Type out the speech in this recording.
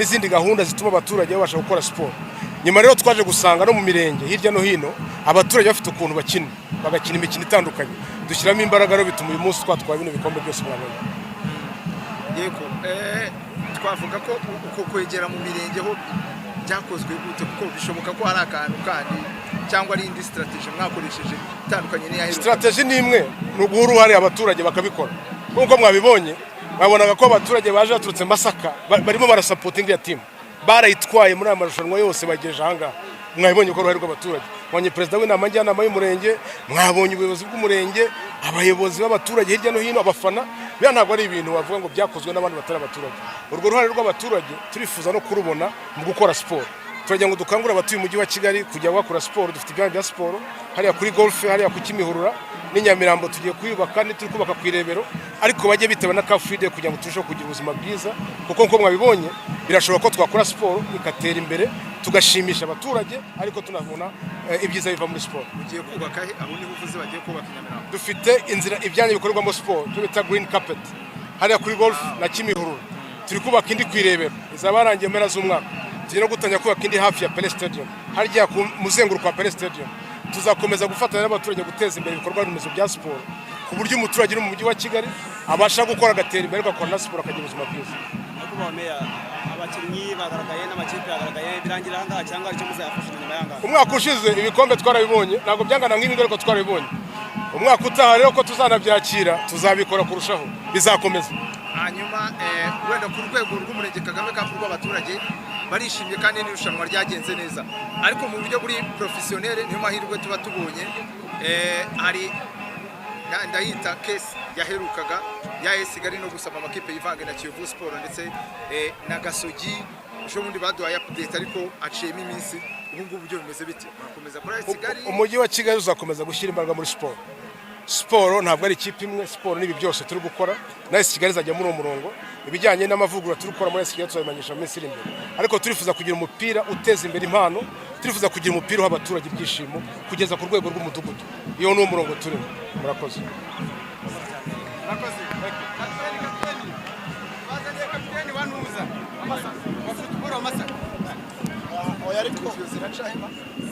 n'izindi gahunda zituma abaturage babasha gukora siporo. Nyuma rero twaje gusanga no mu mirenge hirya no hino abaturage bafite ukuntu bakina bagakina imikino itandukanye, dushyiramo imbaraga rero bituma uyu munsi twatwaye bino bikombe byose mwabonye. Yego twavuga ko uko kwegera mu mirenge ho byakozwe gute, kuko bishoboka ko hari akantu kandi cyangwa ari indi strategy mwakoresheje itandukanye n'iyaheruka? Strategy ni imwe, ni uguha uruhare abaturage bakabikora. Nk'uko mwabibonye babonaga ko abaturage baje baturutse Masaka barimo barasupporting ya team, barayitwaye muri amarushanwa yose bagejeje ahangaha. Mwabibonye ko uruhare rw'abaturage, mwabonye perezida w'inama njyanama y'umurenge, mwabonye ubuyobozi bw'umurenge, abayobozi b'abaturage hirya no hino, abafana. Bya ntabwo ari ibintu bavuga ngo byakozwe n'abandi batari abaturage. Urwo ruhare rw'abaturage turifuza no kurubona mu gukora siporo. Turagira ngo dukangure abatuye umujyi wa Kigali kujya bakora siporo. Dufite ibyanya bya siporo hariya kuri golf, hariya ku Kimihurura n'inyamirambo, tugiye kuyubaka turi kubaka ku Irebero, ariko bajye bitewe na Kafride kugira ngo turusheho kugira ubuzima bwiza, kuko nko mwabibonye birashoboka ko twakora siporo ikatera imbere tugashimisha abaturage, ariko tunabona ibyiza biva muri siporo. Ugiye kubaka aho ni uvuze bagiye kubaka Nyamirambo? Dufite inzira ibyanya bikorerwamo siporo bita green carpet hariya kuri golf na Kimihurura. Turi kubaka indi ku Irebero izaba yarangiye mpera z'umwaka. Tugiye no gutangira kubaka indi hafi ya Pele Stadium, harya ku muzenguruko wa Pele Stadium. Tuzakomeza gufatanya n'abaturage guteza imbere ibikorwa remezo bya siporo, ku buryo umuturage uri mu mujyi wa Kigali abasha gukora agatera imbere agakora na siporo akagira ubuzima bwiza. Ariko bameya abakinnyi bagaragaye n'amakipe yagaragaye birangira ahangaha cyangwa icyo muzayafasha nyuma y'ahangaha? Umwaka ushize ibikombe twarabibonye, ntabwo byangana nk'ibi ariko twarabibonye. Umwaka utaha rero ko tuzanabyakira tuzabikora kurushaho, bizakomeza. Hanyuma wenda ku rwego rw'umurenge Kagame Cup rw'abaturage barishimye kandi n'irushanwa ryagenze neza, ariko mu buryo buri professionnel niyo mahirwe tuba tubonye hari ndayita case yaherukaga ya Kigali no gusaba amakipe yivange na Kiyovu Sport ndetse na Gasogi. Ejo bundi baduhaye update ariko aciyemo iminsi. Ubu ngubu byo bimeze biti? Murakomeza kuri Kigali? Umujyi wa Kigali uzakomeza gushyira imbaraga muri siporo. Siporo ntabwo ari ikipe imwe, siporo n'ibi byose turi gukora. Na Kigali izajya muri uwo murongo, ibijyanye n'amavugurura turi gukora muri Kigali tuzabimanyisha mu minsi iri imbere, ariko turifuza kugira umupira uteza imbere impano, turifuza kugira umupira uha abaturage ibyishimo kugeza ku rwego rw'umudugudu. Iyo ni umurongo turimo. Murakoze. Oya ariko ziracahema